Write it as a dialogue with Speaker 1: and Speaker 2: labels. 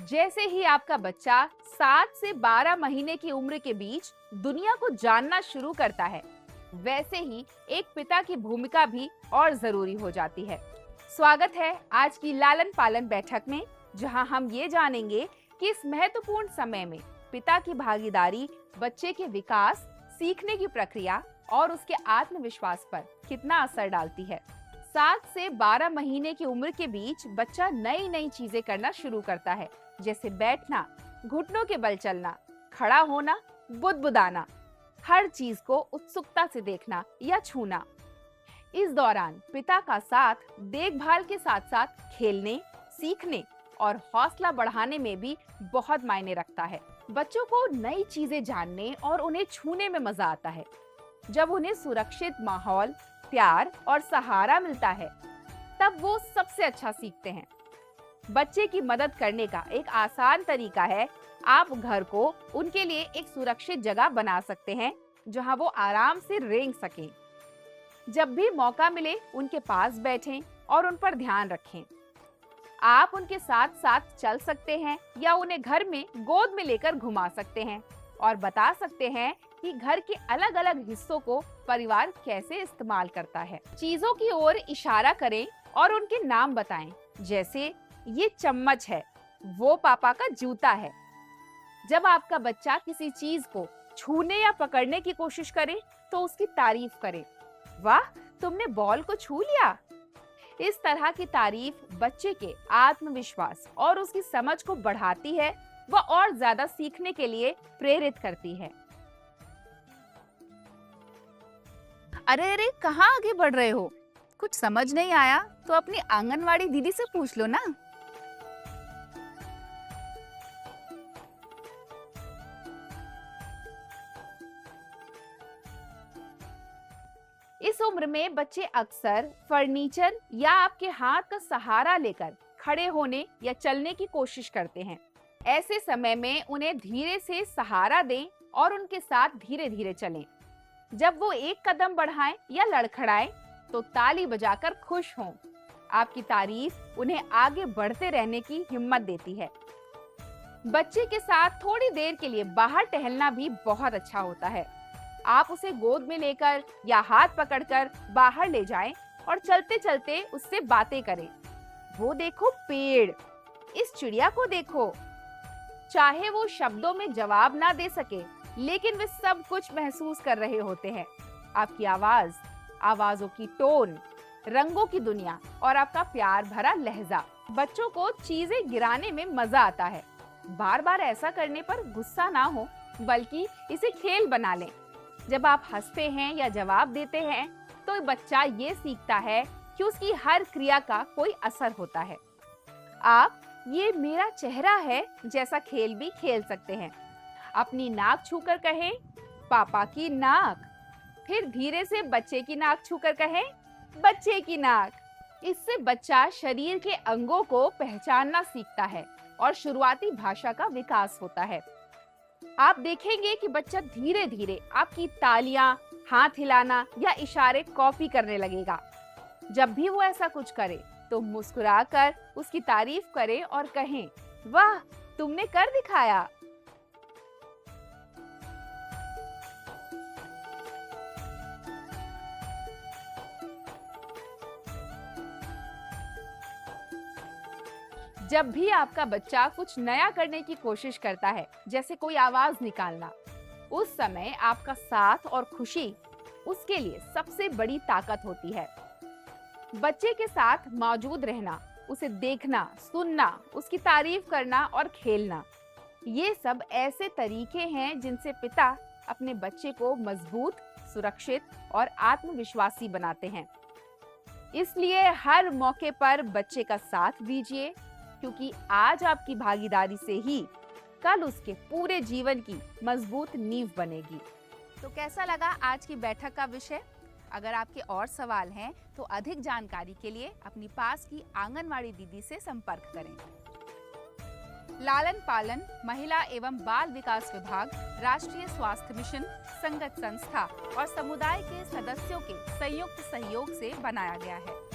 Speaker 1: जैसे ही आपका बच्चा 7 से 12 महीने की उम्र के बीच दुनिया को जानना शुरू करता है, वैसे ही एक पिता की भूमिका भी और जरूरी हो जाती है। स्वागत है आज की लालन पालन बैठक में, जहां हम ये जानेंगे कि इस महत्वपूर्ण समय में पिता की भागीदारी बच्चे के विकास, सीखने की प्रक्रिया और उसके आत्मविश्वास पर कितना असर डालती है। 7 से 12 महीने की उम्र के बीच बच्चा नई नई चीजें करना शुरू करता है, जैसे बैठना, घुटनों के बल चलना, खड़ा होना, बुदबुदाना, हर चीज को उत्सुकता से देखना या छूना। इस दौरान पिता का साथ देखभाल के साथ साथ खेलने, सीखने और हौसला बढ़ाने में भी बहुत मायने रखता है। बच्चों को नई चीजें जानने और उन्हें छूने में मजा आता है। जब उन्हें सुरक्षित माहौल, प्यार और सहारा मिलता है, तब वो सबसे अच्छा सीखते हैं। बच्चे की मदद करने का एक आसान तरीका है, आप घर को उनके लिए एक सुरक्षित जगह बना सकते हैं, जहां वो आराम से रेंग सकें। जब भी मौका मिले, उनके पास बैठें और उन पर ध्यान रखें। आप उनके साथ साथ चल सकते हैं या उन्हें घर में गोद में लेकर घुमा सकते हैं और बता सकते हैं कि घर के अलग-अलग हिस्सों को परिवार कैसे इस्तेमाल करता है। चीजों की ओर इशारा करें और उनके नाम बताएं, जैसे ये चम्मच है, वो पापा का जूता है। जब आपका बच्चा किसी चीज को छूने या पकड़ने की कोशिश करे, तो उसकी तारीफ करें। वाह, तुमने बॉल को छू लिया। इस तरह की तारीफ बच्चे के आत्मविश्वास और उसकी समझ को बढ़ाती है, वह और ज्यादा सीखने के लिए प्रेरित करती है।
Speaker 2: अरे अरे, कहाँ आगे बढ़ रहे हो? कुछ समझ नहीं आया तो अपनी आंगनवाड़ी दीदी से पूछ लो ना।
Speaker 1: इस उम्र में बच्चे अक्सर फर्नीचर या आपके हाथ का सहारा लेकर खड़े होने या चलने की कोशिश करते हैं। ऐसे समय में उन्हें धीरे से सहारा दें और उनके साथ धीरे धीरे चलें। जब वो एक कदम बढ़ाएं या लड़खड़ाएं, तो ताली बजाकर खुश हों। आपकी तारीफ उन्हें आगे बढ़ते रहने की हिम्मत देती है। बच्चे के साथ थोड़ी देर के लिए बाहर टहलना भी बहुत अच्छा होता है। आप उसे गोद में लेकर या हाथ पकड़कर बाहर ले जाएं और चलते चलते उससे बातें करें। वो देखो पेड़, इस चिड़िया को देखो। चाहे वो शब्दों में जवाब ना दे सके, लेकिन वे सब कुछ महसूस कर रहे होते हैं। आपकी आवाज, आवाजों की टोन, रंगों की दुनिया और आपका प्यार भरा लहजा। बच्चों को चीजें गिराने में मजा आता है। बार बार ऐसा करने पर गुस्सा ना हो, बल्कि इसे खेल बना लें। जब आप हंसते हैं या जवाब देते हैं, तो बच्चा ये सीखता है कि उसकी हर क्रिया का कोई असर होता है। आप ये मेरा चेहरा है जैसा खेल भी खेल सकते हैं। अपनी नाक छूकर कहें, पापा की नाक। फिर धीरे से बच्चे की नाक छूकर कहें, बच्चे की नाक। इससे बच्चा शरीर के अंगों को पहचानना सीखता है और शुरुआती भाषा का विकास होता है। आप देखेंगे कि बच्चा धीरे धीरे आपकी तालियां, हाथ हिलाना या इशारे कॉपी करने लगेगा। जब भी वो ऐसा कुछ करे, तो मुस्कुराकर उसकी तारीफ करें और कहें, वाह, तुमने कर दिखाया। जब भी आपका बच्चा कुछ नया करने की कोशिश करता है, जैसे कोई आवाज निकालना, उस समय आपका साथ और खुशी उसके लिए सबसे बड़ी ताकत होती है। बच्चे के साथ मौजूद रहना, उसे देखना, सुनना, उसकी तारीफ करना और खेलना, ये सब ऐसे तरीके हैं जिनसे पिता अपने बच्चे को मजबूत, सुरक्षित और आत्मविश्वासी बनाते हैं। इसलिए हर मौके पर बच्चे का साथ दीजिए, क्योंकि आज आपकी भागीदारी से ही कल उसके पूरे जीवन की मजबूत नींव बनेगी।
Speaker 2: तो कैसा लगा आज की बैठक का विषय? अगर आपके और सवाल हैं तो अधिक जानकारी के लिए अपनी पास की आंगनवाड़ी दीदी से संपर्क करें। लालन पालन, महिला एवं बाल विकास विभाग, राष्ट्रीय स्वास्थ्य मिशन, संगत संस्था और समुदाय के सदस्यों के संयुक्त सहयोग से बनाया गया है।